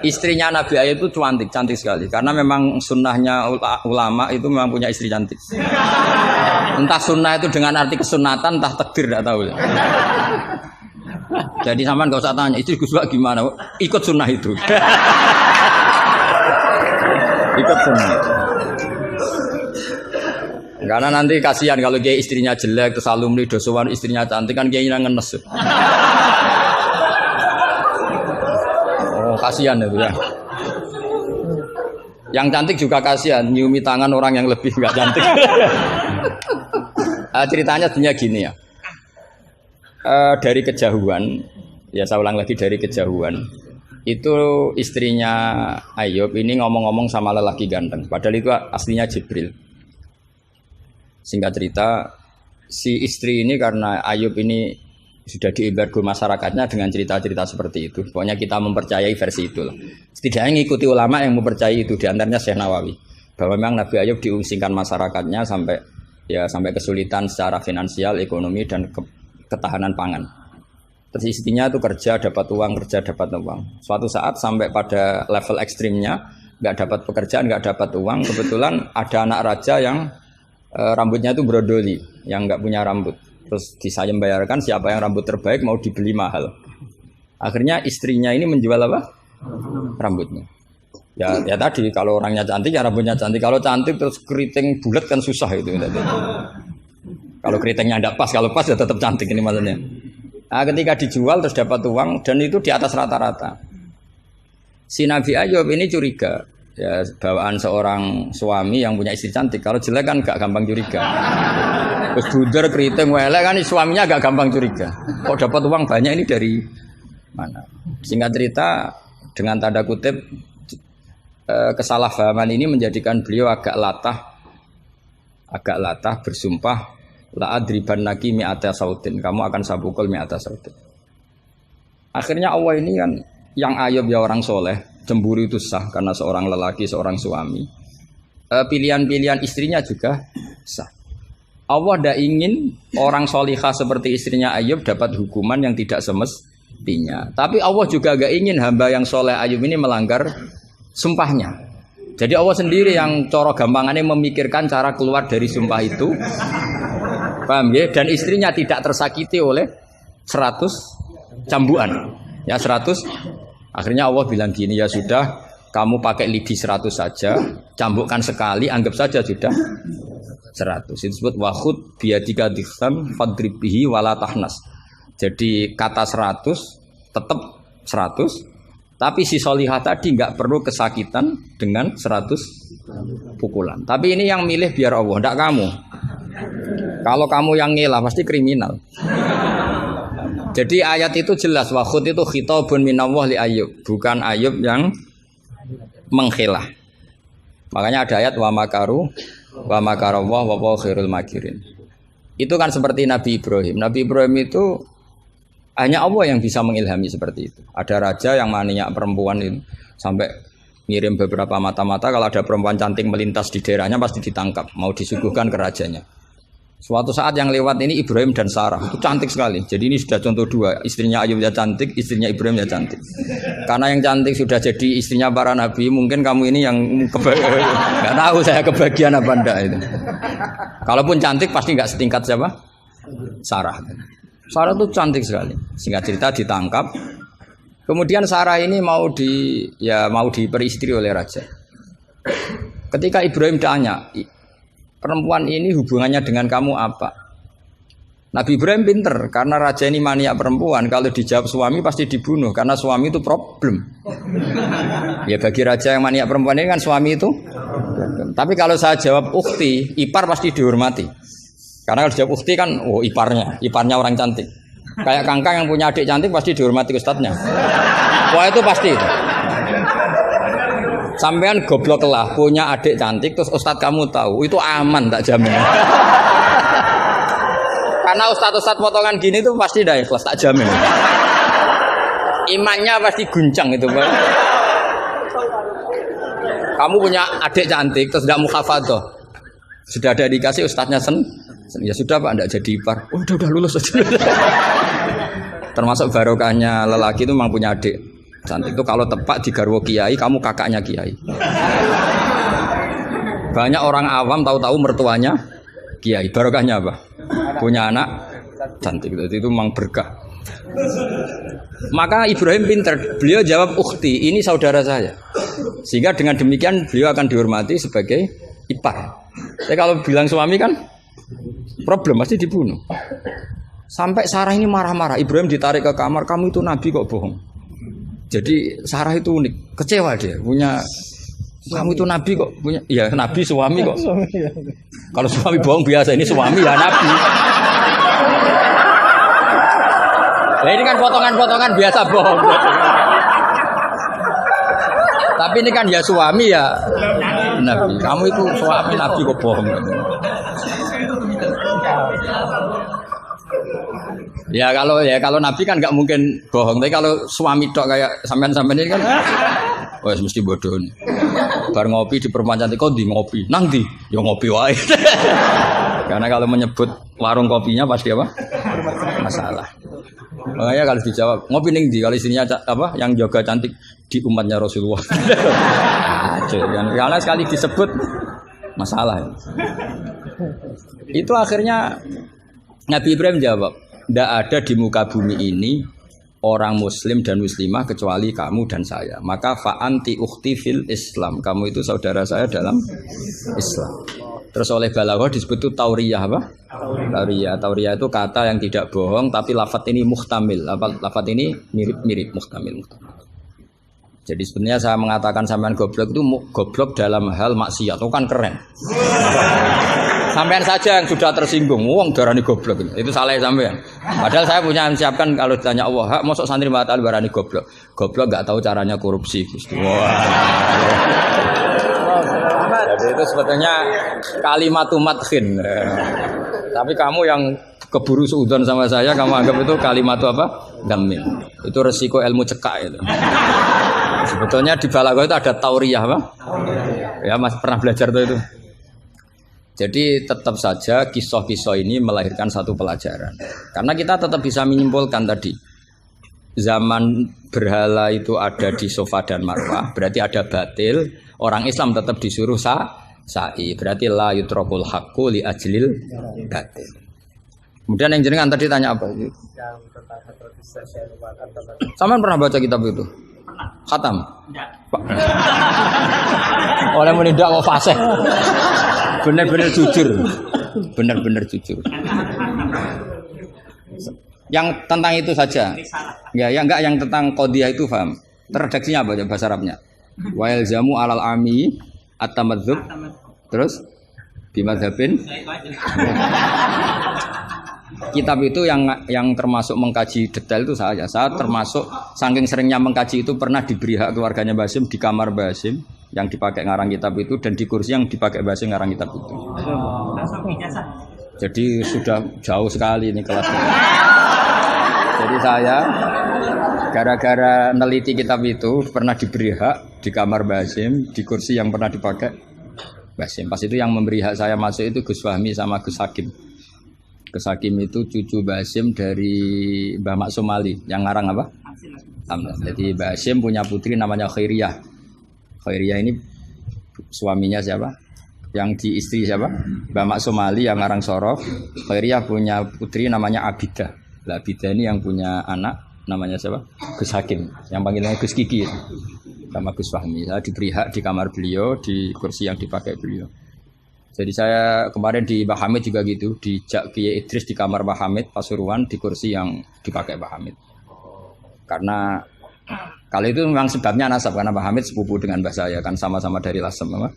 Istrinya Nabi Ayub itu cantik, cantik sekali. Karena memang sunnahnya ulama itu memang punya istri cantik. Entah sunnah itu dengan arti kesunatan, entah takdir, tidak tahu. Jadi sampean gak usah tanya, istri Gus Bak gimana? Ikut sunnah itu. Ikut sunnah. Karena nanti kasihan kalau dia istrinya jelek, terus alumni dosowan istrinya cantik kan dia ngenes. Kasihan itu ya. Yang cantik juga kasihan, nyiumi tangan orang yang lebih nggak cantik. Ceritanya sebenarnya gini ya. Dari kejauhan, ya saya ulang lagi dari kejauhan. Itu istrinya Ayub ini ngomong-ngomong sama lelaki ganteng. Padahal itu aslinya Jibril. Singkat cerita, si istri ini karena Ayub ini sudah diembargo masyarakatnya dengan cerita-cerita seperti itu. Pokoknya kita mempercayai versi itu lah. Setidaknya mengikuti ulama yang mempercayai itu, diantaranya Syekh Nawawi, bahwa memang Nabi Ayub diungsingkan masyarakatnya sampai kesulitan secara finansial, ekonomi dan ketahanan pangan. Terus istrinya itu kerja dapat uang. Suatu saat sampai pada level ekstrimnya, nggak dapat pekerjaan, nggak dapat uang. Kebetulan ada anak raja yang rambutnya itu brodoli, yang nggak punya rambut. Terus disayem bayarkan siapa yang rambut terbaik mau dibeli mahal. Akhirnya istrinya ini menjual apa? Rambutnya. Ya tadi kalau orangnya cantik ya rambutnya cantik. Kalau cantik terus keriting bulat kan susah itu. Kalau keritingnya tidak pas, kalau pas ya tetap cantik ini maksudnya. Nah, ketika dijual terus dapat uang dan itu di atas rata-rata. Si Nabi Ayub ini curiga. Ya bawaan seorang suami yang punya istri cantik. Kalau jelek kan gak gampang curiga. Terus bunder keriting welek kan suaminya agak gampang curiga. Kok dapat uang banyak ini dari mana? Singkat cerita dengan tanda kutip kesalahpahaman ini menjadikan beliau agak latah bersumpah la adribannaki mi'ata sautin, kamu akan saya pukul mi'ata sautin. Akhirnya Allah ini kan yang Ayub ya orang soleh, cemburu itu sah karena seorang lelaki, seorang suami. Pilihan-pilihan istrinya juga sah. Allah tidak ingin orang solihah seperti istrinya Ayub dapat hukuman yang tidak semestinya. Tapi Allah juga gak ingin hamba yang soleh Ayub ini melanggar sumpahnya. Jadi Allah sendiri yang coro gampangannya memikirkan cara keluar dari sumpah itu. Paham ya? Dan istrinya tidak tersakiti oleh 100 cambuan. Ya 100. Akhirnya Allah bilang gini, ya sudah kamu pakai lidi 100 saja, cambukkan sekali, anggap saja sudah 100. Itu disebut wahud biadika dikham fadrib bihi wala tahnas. Jadi kata 100 tetap 100, tapi si solihah tadi nggak perlu kesakitan dengan 100 pukulan. Tapi ini yang milih biar Allah, tidak kamu. Kalau kamu yang ngelah pasti kriminal. Jadi ayat itu jelas, wahud itu khitabun minallah li Ayub, bukan Ayub yang mengkhilah. Makanya ada ayat wa makaru wa makarallah wa huwa khairul makirin. Itu kan seperti Nabi Ibrahim. Nabi Ibrahim itu hanya Allah yang bisa mengilhami seperti itu. Ada raja yang maniak perempuan itu sampai ngirim beberapa mata-mata kalau ada perempuan cantik melintas di daerahnya pasti ditangkap, mau disuguhkan ke rajanya. Suatu saat yang lewat ini Ibrahim dan Sarah, itu cantik sekali. Jadi ini sudah contoh dua, istrinya Ayub ya cantik, istrinya Ibrahim ya cantik. Karena yang cantik sudah jadi istrinya para nabi, mungkin kamu ini yang nggak tahu saya kebagian apa enggak itu. Kalaupun cantik pasti nggak setingkat siapa? Sarah. Sarah itu cantik sekali. Singkat cerita ditangkap. Kemudian Sarah ini mau diperistri oleh raja. Ketika Ibrahim tanya, perempuan ini hubungannya dengan kamu apa? Nabi Ibrahim pinter karena raja ini maniak perempuan. Kalau dijawab suami pasti dibunuh karena suami itu problem. Ya bagi raja yang maniak perempuan ini kan suami itu problem. Tapi kalau saya jawab ukhti, ipar pasti dihormati. Karena kalau dijawab ukhti kan iparnya orang cantik. Kayak Kangkang yang punya adik cantik pasti dihormati ustadznya. Wah itu pasti. Sampean goblok lah punya adik cantik terus ustadz kamu tahu itu aman tak jamin. Karena ustadz potongan gini tuh pasti dah ikhlas tak jamin. Imannya pasti guncang itu Pak. Kamu punya adik cantik terus tidak mukhafadzah. Sudah ada dikasih ustadznya ya sudah Pak enggak jadi ipar. Oh, udah lulus aja. Termasuk barokahnya lelaki itu memang punya adik cantik itu kalau tepat di garwo kiai, kamu kakaknya kiai. Banyak orang awam tahu-tahu mertuanya kiai. Barokahnya apa? Punya anak cantik. Itu memang berkah. Maka Ibrahim pintar. Beliau jawab ukhti, ini saudara saya. Sehingga dengan demikian beliau akan dihormati sebagai ipar. Tapi kalau bilang suami kan problem, pasti dibunuh. Sampai Sarah ini marah-marah. Ibrahim ditarik ke kamar, kamu itu nabi kok bohong. Jadi Sarah itu unik, kecewa dia. Punya kamu itu nabi kok punya, ya nabi suami kok. Kalau suami bohong biasa, ini suami ya nabi. Nah ini kan potongan-potongan biasa bohong. Tapi ini kan ya suami ya nabi. Kamu itu suami nabi kok bohong. Ya kalau nabi kan nggak mungkin bohong. Tapi kalau suami tok kayak sampean-sampean ini kan, wah mesti bodoh. Bar ngopi di perempuan cantik kok di ngopi, nanti ya ngopi wae. Karena kalau menyebut warung kopinya pasti apa? Masalah. Makanya kalau dijawab ngopi ning di, kalau istrinya apa yang jaga cantik di umatnya Rasulullah. Karena sekali disebut masalah. Itu akhirnya Nabi Ibrahim jawab, tidak ada di muka bumi ini orang muslim dan muslimah kecuali kamu dan saya. Maka fa'anti ukhti fil Islam. Kamu itu saudara saya dalam Islam. Terus oleh balaghah disebut itu tauriyah apa? Tauriyah. Tauriyah itu kata yang tidak bohong tapi lafaz ini muhtamil. Lafaz ini mirip-mirip muhtamil. Jadi sebenarnya saya mengatakan sampean goblok itu goblok dalam hal maksiat. Itu kan keren. Sampean saja yang sudah tersinggung, wong darani goblok itu salah sampean. Padahal saya punya siapkan kalau ditanya Allah, hak mosok santri batal darani goblok. Goblok enggak tahu caranya korupsi, Gusti. Jadi itu sebetulnya kalimat madkhin. Tapi kamu yang keburu suudzon sama saya, kamu anggap itu kalimat apa? Damin. Itu resiko ilmu cekak itu. Sebetulnya di balaghah itu ada tauriyah apa? Ya, Mas pernah belajar tuh itu. Jadi tetap saja kisah-kisah ini melahirkan satu pelajaran. Karena kita tetap bisa menyimpulkan tadi. Zaman berhala itu ada di Safa dan Marwah, berarti ada batil. Orang Islam tetap disuruh sa'i. Berarti la yutrakul haqqu li ajlil batil. Kemudian yang jenengan tadi tanya apa? Sampean pernah baca kitab itu? Khatam? Oleh menindak kok fasih. Benar-benar jujur. Benar-benar jujur. Yang tentang itu saja. Ya, yang enggak yang tentang qadhiyah itu paham. Redaksinya apa bahasa Arabnya? Wa yalzamu alal ami at-tamadzub. Terus bimadzhabin. Kitab itu yang termasuk mengkaji detail itu saya termasuk saking seringnya mengkaji itu pernah diberi hak keluarganya Basim di kamar Basim yang dipakai ngarang kitab itu dan di kursi yang dipakai Basim ngarang kitab itu. Jadi sudah jauh sekali ini kelasnya. Jadi saya gara-gara neliti kitab itu pernah diberi hak di kamar Basim di kursi yang pernah dipakai Basim. Pas itu yang memberi hak saya masuk itu Gus Fahmi sama Gus Hakim. Gus Hakim itu cucu Basim dari Mbah Mak Somali yang ngarang apa? Jadi Basim punya putri namanya Khairiyah. Khairiyah ini suaminya siapa? Yang di istri siapa? Mbah Mak Somali yang ngarang Sorof. Khairiyah punya putri namanya Abidah. Lah Abidah ini yang punya anak namanya siapa? Gus Hakim. Yang panggilannya Gus Kiki sama Gus Fahmi. Saya diberi hak di kamar beliau di kursi yang dipakai beliau. Jadi saya kemarin di Mbah Hamid juga gitu, di Kiai Idris di kamar Mbah Hamid Pasuruan di kursi yang dipakai Mbah Hamid. Karena kalau itu memang sebabnya nasab karena Mbah Hamid sepupu dengan Mbah saya kan sama-sama dari Lasem apa?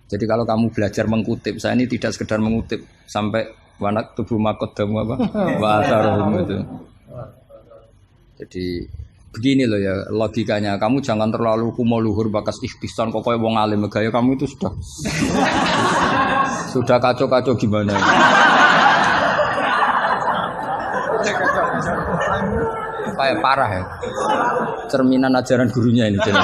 Jadi kalau kamu belajar mengutip, saya ini tidak sekedar mengutip sampai wanak tubuh makodamu apa? Wasarohum itu. Jadi begini loh ya logikanya, kamu jangan terlalu kumo luhur bakas ikhtisan kok kayak wong alim gaya kamu itu sudah kacau-kacau gimana kayak parah ya cerminan ajaran gurunya ini kacau.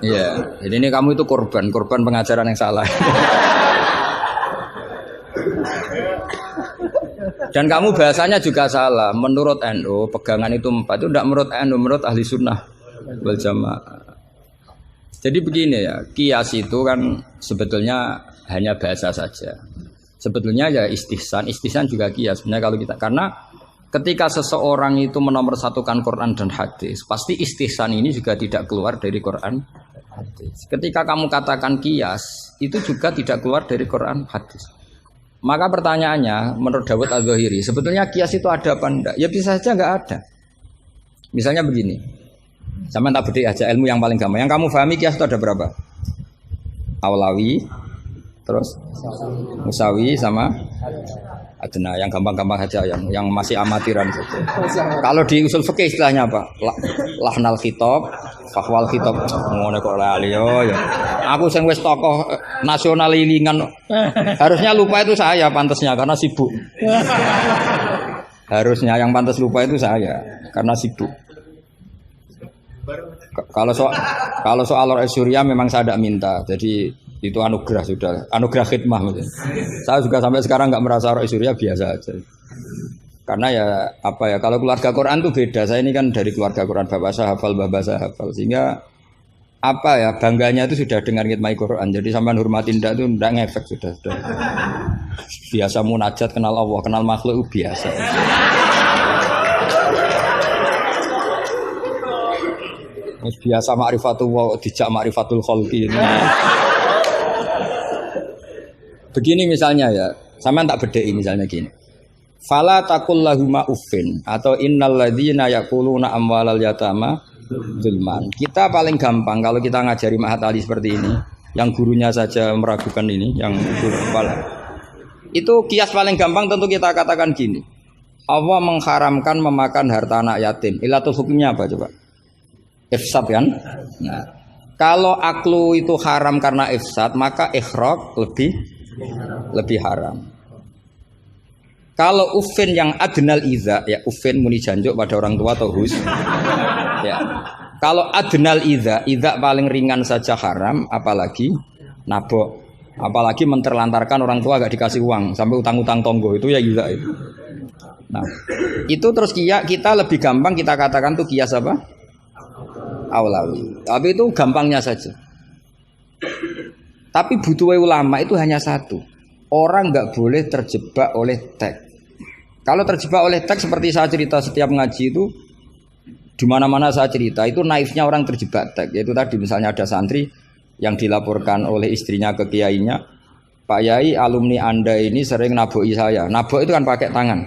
Iya, jadi ini kamu itu korban pengajaran yang salah. Dan kamu bahasanya juga salah. Menurut NU pegangan itu 4 itu tidak menurut NU, menurut ahli sunnah wal jamaah. Jadi begini ya, kias itu kan sebetulnya hanya bahasa saja. Sebetulnya ya istihsan juga kias. Sebenarnya kalau kita, karena ketika seseorang itu menomorsatukan Quran dan hadis, pasti istihsan ini juga tidak keluar dari Quran hadis. Ketika kamu katakan kias, itu juga tidak keluar dari Quran hadis. Maka pertanyaannya, menurut Dawud Al-Zahiri, sebetulnya kias itu ada apa enggak? Ya bisa saja enggak ada. Misalnya begini, sama tak beda aja ilmu yang paling gampang. Yang kamu pahami kias itu ada berapa? Awlawi, terus musawi sama adna. Yang gampang-gampang aja, yang masih amatiran gitu. Kalau di usul fikih istilahnya apa? Lahnal khitab, fahwal khitab. Ngono kok lali yo ya. Aku sing wis tokoh nasional ilingan. Harusnya lupa itu saya pantasnya karena sibuk. Harusnya yang pantas lupa itu saya karena sibuk. Kalau soal Surya memang saya tidak minta. Jadi itu anugerah sudah, anugerah khidmah. Saya juga sampai sekarang nggak merasa Roh Surya, biasa aja. Karena ya apa ya, kalau keluarga Quran tuh beda. Saya ini kan dari keluarga Quran, bapak saya hafal, bapak saya hafal, sehingga apa ya bangganya itu sudah dengar ngitmai Quran. Jadi sampai hormatin ndak itu ndak ngefek sudah. Biasa munajat, kenal Allah, kenal makhluk biasa. Biasa ma'rifatullah dijak ma'rifatul khalqi. Begini misalnya ya, sama tak bedai misalnya gini. Fala taqul lahuma uffin atau innal ladzina yaquluna amwalal yatama zulman. Kita paling gampang kalau kita ngajari Mahat Ali seperti ini, yang gurunya saja meragukan ini, yang guru kepala. Itu kias paling gampang tentu kita katakan gini. Allah mengharamkan memakan harta anak yatim. Ilatul hukumnya apa coba? Ifsad kan? Nah, kalau aklu itu haram karena ifsad, maka ikhraq lebih haram. Kalau ufin yang adnal idza, ya ufin muni janjuk pada orang tua atau hus. Ya. Kalau adnal idza paling ringan saja haram, apalagi nabok, apalagi menterlantarkan orang tua gak dikasih uang sampai utang-utang tonggo itu ya idza itu. Nah, itu terus kita lebih gampang kita katakan tuh kias apa? Awlawi. Tapi itu gampangnya saja. Tapi butuh ulama itu hanya satu. Orang nggak boleh terjebak oleh teks. Kalau terjebak oleh teks seperti saya cerita setiap ngaji itu, di mana-mana saya cerita itu naifnya orang terjebak teks. Yaitu tadi misalnya ada santri yang dilaporkan oleh istrinya ke kiainya, Pak Yai alumni Anda ini sering naboi saya. Nabok itu kan pakai tangan.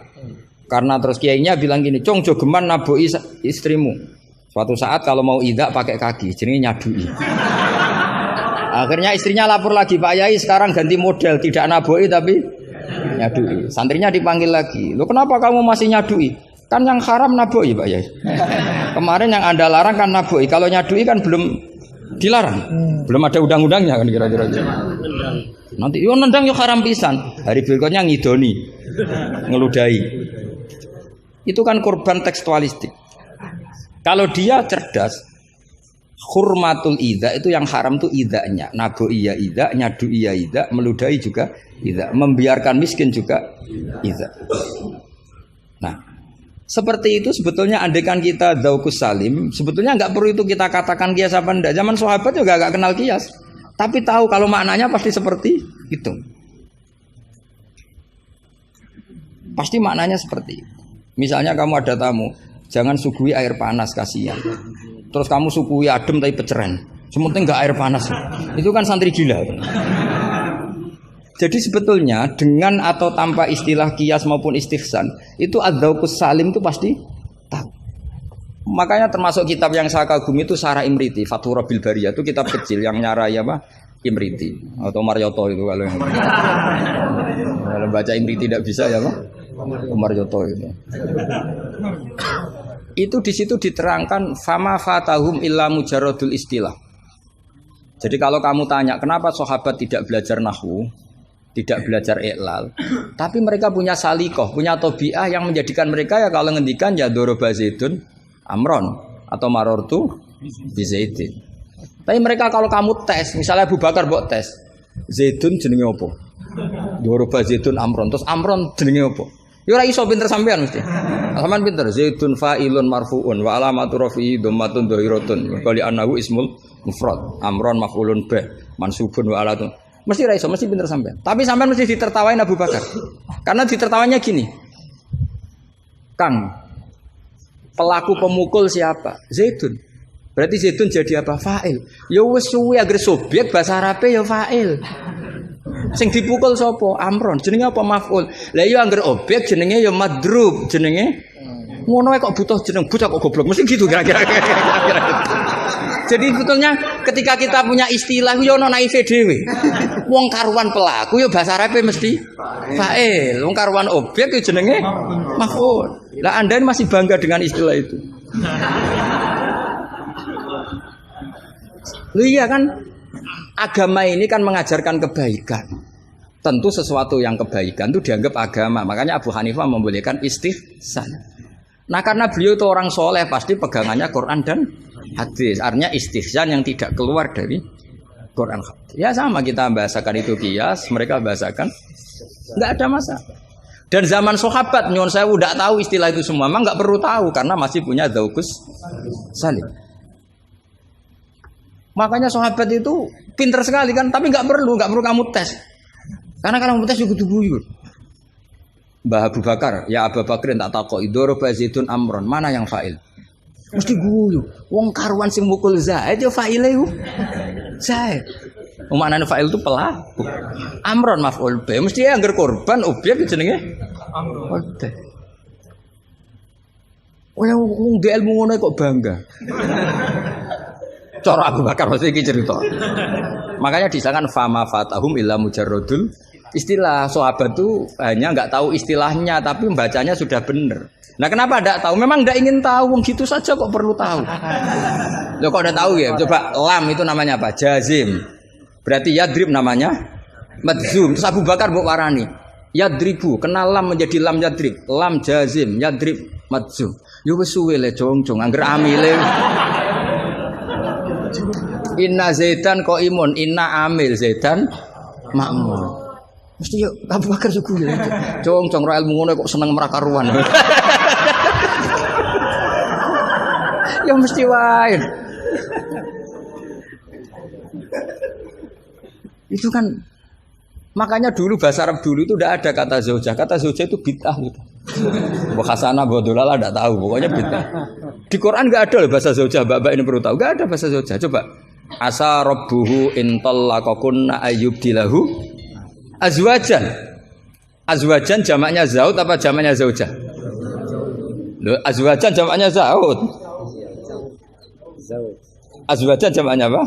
Karena terus kiainya bilang gini, "Cong jogeman naboi istrimu." Suatu saat kalau mau idak pakai kaki, jadi nyadui. Akhirnya istrinya lapor lagi, Pak Yai sekarang ganti model, tidak naboi tapi nyadui. Santrinya dipanggil lagi, "Loh kenapa kamu masih nyadui? Kan yang haram naboi Pak Yai. Kemarin yang Anda larang kan naboi, kalau nyadui kan belum dilarang. Belum ada undang-undangnya kan kira-kira. Nanti yo nendang yo haram pisan. Hari berikutnya ngidoni, ngeludahi. Itu kan korban tekstualistik. Kalau dia cerdas, hurmatul idza itu yang haram tuh idzanya. Nabu iya idza, nyadu iya idza, meludahi juga idza, membiarkan miskin juga idza. Nah, seperti itu sebetulnya andaikan kita dzauqus salim, sebetulnya nggak perlu itu kita katakan kias apa enggak. Zaman sahabat juga nggak kenal kias, tapi tahu kalau maknanya pasti seperti itu. Pasti maknanya seperti itu. Misalnya kamu ada tamu, jangan suguhi air panas, kasihan. Terus kamu suguhi adem tapi peceren. Sementing nggak air panas. Itu kan santri gila. Jadi sebetulnya dengan atau tanpa istilah kias maupun istihsan, itu adzauqus salim itu pasti tahu. Makanya termasuk kitab yang saya kagumi itu Sarah Imriti, Fathur Rabbil Bariyah, itu kitab kecil yang nyarai apa? Imriti atau Marioto itu kalau baca Imriti tidak bisa ya Pak? Marioto itu. Itu di situ diterangkan fama fatahum illa mujarradul istilah. Jadi kalau kamu tanya kenapa sahabat tidak belajar nahwu, tidak belajar i'lal, tapi mereka punya salikoh, punya tobiah yang menjadikan mereka ya kalau ngendikan ya doroba zaidun amron atau marortu bi zaidin. Tapi mereka kalau kamu tes, misalnya Abu Bakar buat tes, zaidun jenenge apa? Doroba zaidun amron, terus amron jenenge apa? Yo ora iso pinter sampean mesti. Sampean pinter Zaidun fa'ilun marfu'un wa alamatu rafi'i dhammatun dhahiratun qali annahu ismul mufrad amron maf'ulun bih mansubun wa alatun. Mesti ra iso, mesti pinter sampean. Tapi sampean mesti ditertawain Abu Bakar. Karena ditertawanya gini. Kang, pelaku pemukul siapa? Zaidun. Berarti Zaidun jadi apa? Fa'il. Ya wis suwe agar subjek bahasa Arabe ya fa'il. Sing dipukul sapa? Amron. Jenenge apa maf'ul? Lah iya angger objek jenenge ya madrub, jenenge ngono kok butuh jeneng bocah kok goblok. Mesti gitu kira-kira. Jadi sebetulnya ketika kita punya istilah yo ono naive dhewe. Wong karuan pelaku ya bahasa Arabe mesti fa'il. Wong karuan objek ya jenenge maf'ul. Lah Anda ini masih bangga dengan istilah itu. Lu iya kan? Agama ini kan mengajarkan kebaikan. Tentu sesuatu yang kebaikan itu dianggap agama. Makanya Abu Hanifah membolehkan istihsan. Nah karena beliau itu orang soleh pasti pegangannya Quran dan hadis. Artinya istihsan yang tidak keluar dari Quran hadis. Ya sama kita bahasakan itu qiyas, mereka bahasakan nggak ada masalah. Dan zaman sahabat nyon saya udah tahu istilah itu semua, memang nggak perlu tahu karena masih punya dzauqus salim. Makanya sahabat itu pinter sekali kan, tapi nggak perlu kamu tes. Karena kalau kamu tes juga buyur. Mbah Abu Bakar, ya Abu Bakar tak takok idoroba Zaidun amron, mana yang fa'il? Mesti guyu. Wong karuan sing mukul Zaid ya fa'ile yo. Zaid. Maknane fa'il itu pelaku. Amron maf'ul bi, mesti angger korban objek jenenge amron. Oleh wong di ilmu ngono kok bangga. Cara Abu Bakar mesti iki cerita. Makanya disangkan fama fatahum illa mujarradul istilah. Sahabat itu hanya enggak tahu istilahnya tapi membacanya sudah benar. Nah, kenapa enggak tahu? Memang enggak ingin tahu, wong gitu saja kok perlu tahu. Loh kok udah tahu ya? Coba lam itu namanya apa? Jazim. Berarti yadrib namanya madzum. Terus Abu Bakar mbok warani. Yadribu, kenal lam menjadi lam yadrib. Lam jazim, yadrib madzum. Yo wis suwe le jong-jong angger amile. Inna Zaidan qaimun, inna amil Zaidan makmur. Mesti yo Abu Bakar suku ya. Cong-cong ora ilmu ngono kok seneng merakaruan. Ya mesti wae. Itu kan makanya dulu bahasa Arab dulu itu tidak ada kata zaujah. Kata zaujah itu bid'ah gitu. Mbok Hasanah bodolala enggak tahu, pokoknya bid'ah. Di Quran enggak ada loh bahasa zaujah, Mbak-mbak ini perlu tahu. Enggak ada bahasa zaujah. Coba. Asa rabbuhu in talaqakunna ayyubdilahu azwajan. Azwajan jamaknya zaud apa jamaknya zaujah? Loh, azwajan jamaknya zaud. Azwajan jamaknya apa?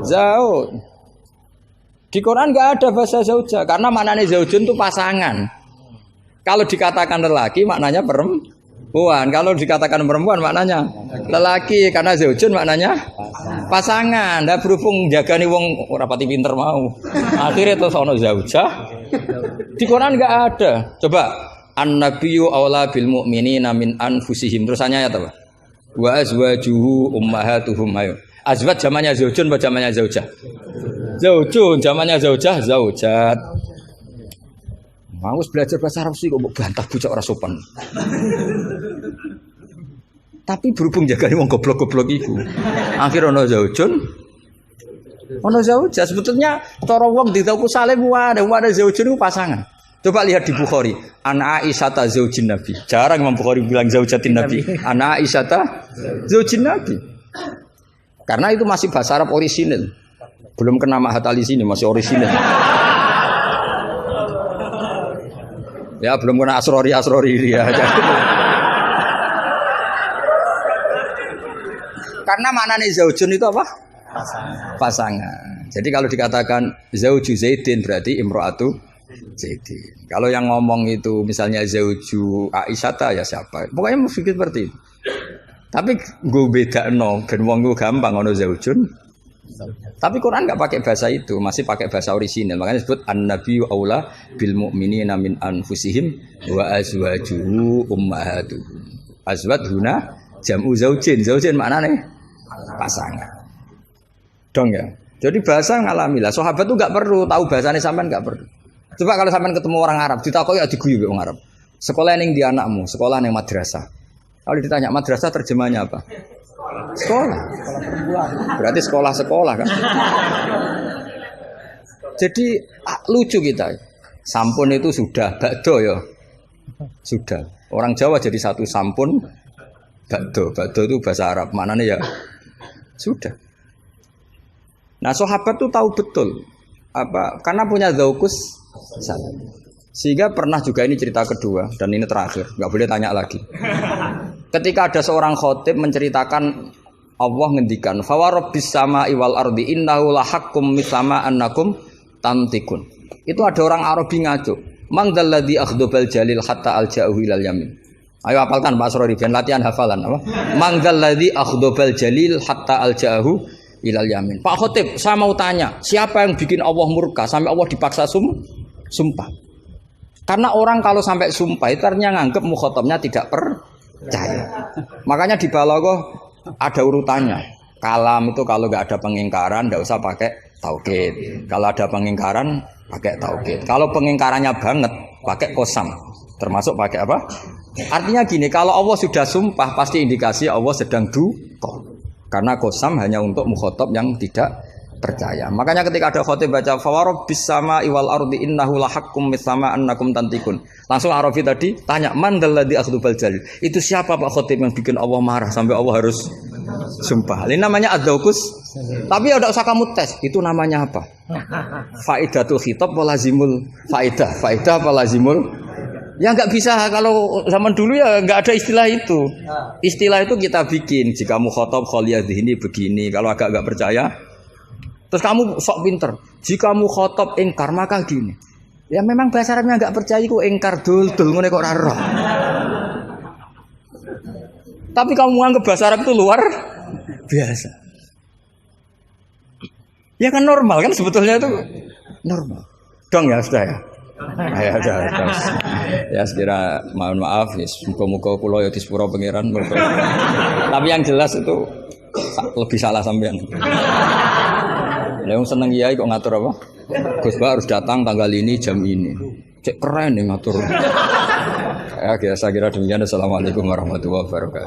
Zaud. Di Quran enggak ada bahasa zaujah karena maknanya zaujun itu pasangan. Kalau dikatakan lelaki maknanya perempuan. Kalau dikatakan perempuan maknanya lelaki karena zaujun maknanya pasangan. Ndak berhubung jagani wong ora pati pinter mau. Akhirnya terus ono zaujah. Di Quran enggak ada. Coba an-nabiyyu aula bil mu'minina min anfusihim. Terusannya ya apa? Wa azwajuhu ummahatuhum ayo. Azwaj zamannya zaujun apa zamannya zaujah? Zaujun zamannya zaujah, zaujat. Mau belajar bahasa Arab sih kok bantah bocah ora sopan. Tapi berhubung jagane wong goblok-goblok iku. Akhir ono zaujun. Ono zaujah sebetulnya cara wong ditaku salim wae ada zaujun itu pasangan. Coba lihat di Bukhari, Ana Aisyata zaujin Nabi. Jarang Imam Bukhari bilang zaujatin Nabi. Ana Aisyata zaujin Nabi. Karena itu masih bahasa Arab orisinil. Belum kena mahat ali sini masih orisinil. Ya belum kena asrori ya. Karena maknanya zaujun itu apa? Pasangan. Jadi kalau dikatakan zauju Zaidin berarti imro'atu Zaidin. Kalau yang ngomong itu misalnya zauju Aisyata ya siapa? Pokoknya mesti seperti itu. Tapi gue beda no, ben wong gue gampang ono zaujun. Tapi Quran nggak pakai bahasa itu, masih pakai bahasa orisinal. Makanya disebut an-nabiyyu aula bil mu'minina min anfusihim wa azwajuhu ummahatuhum. Azwaj huna jam'u zaujin. Zaujin maknanya pasangan. Dong ya. Jadi bahasa ngalamilah. Sahabat tuh nggak perlu tahu bahasanya sampean nggak perlu. Coba kalau sampean ketemu orang Arab, ditakoki ya diguyu orang Arab. Sekolah yang di anakmu, sekolah yang madrasah. Kalau ditanya madrasah terjemahnya apa? Sekolah. Berarti sekolah-sekolah kan. Jadi lucu kita. Sampun itu sudah, bakdo ya. Sudah. Orang Jawa jadi satu sampun, bakdo. Bakdo itu bahasa Arab. Maknanya ya sudah. Nah, sahabat tuh tahu betul karena punya dzauqus salam. Sehingga pernah juga ini cerita kedua dan ini terakhir, nggak boleh tanya lagi. Ketika ada seorang khotib menceritakan Allah ngendikan, "Fa warabbis samai wal ardi innahu lahaqqum mitsama annakum tantikun." Itu ada orang Arabi ngaco. "Man dzalladzi akhdabal jalil hatta alja'u ilal yamin." Ayo hafalkan Pak Asrori ben latihan hafalan apa? "Man dzalladzi akhdabal jalil hatta alja'u ilal yamin." Pak Khotib, saya mau tanya, siapa yang bikin Allah murka sampai Allah dipaksa sumpah? Karena orang kalau sampai sumpah itu artinya nganggep mukhatabnya tidak percaya. Makanya di balaghah ada urutannya. Kalam itu kalau nggak ada pengingkaran nggak usah pakai taukid. Kalau ada pengingkaran pakai taukid. Kalau pengingkarannya banget pakai qasam. Termasuk pakai apa? Artinya gini, kalau Allah sudah sumpah pasti indikasi Allah sedang duka. Karena qasam hanya untuk mukhatab yang tidak percaya. Makanya ketika ada khotib baca fawarabbis samai wal ardi innahu lahaqqum mitsama annakum tantikun. Langsung Arafi tadi tanya, "Man dzalladzi akhdubal jalil?" Itu siapa Pak khotib yang bikin Allah marah sampai Allah harus sumpah? Ini namanya adzauqus. Tapi ya enggak usah kamu tes. Itu namanya apa? Faidatul khitab wa lazimul faidah. Faidah apa lazimul? Ya enggak bisa, kalau zaman dulu ya enggak ada istilah itu. Istilah itu kita bikin. Jika mukhatab khaliyadhi ini begini, kalau agak enggak percaya terus kamu sok pinter. Jika mukhatab ingkar maka gini. Ya memang bahasa Arabnya enggak percaya ku ingkar dul ngene kok ora roh. Tapi kamu anggap bahasa Arab itu luar biasa. Ya kan normal kan sebetulnya itu normal. Dong ya sudah ya. Ya sudah. Ya sekira mohon maaf ya muga-muga kula ya disepuro pangeran. Tapi yang jelas itu lebih salah sampean. Yang seneng kiai kok ngatur apa? Gus Ba harus datang tanggal ini jam ini. Cek keren nih ngatur. Ya, saya kira demikian. Assalamualaikum warahmatullahi wabarakatuh.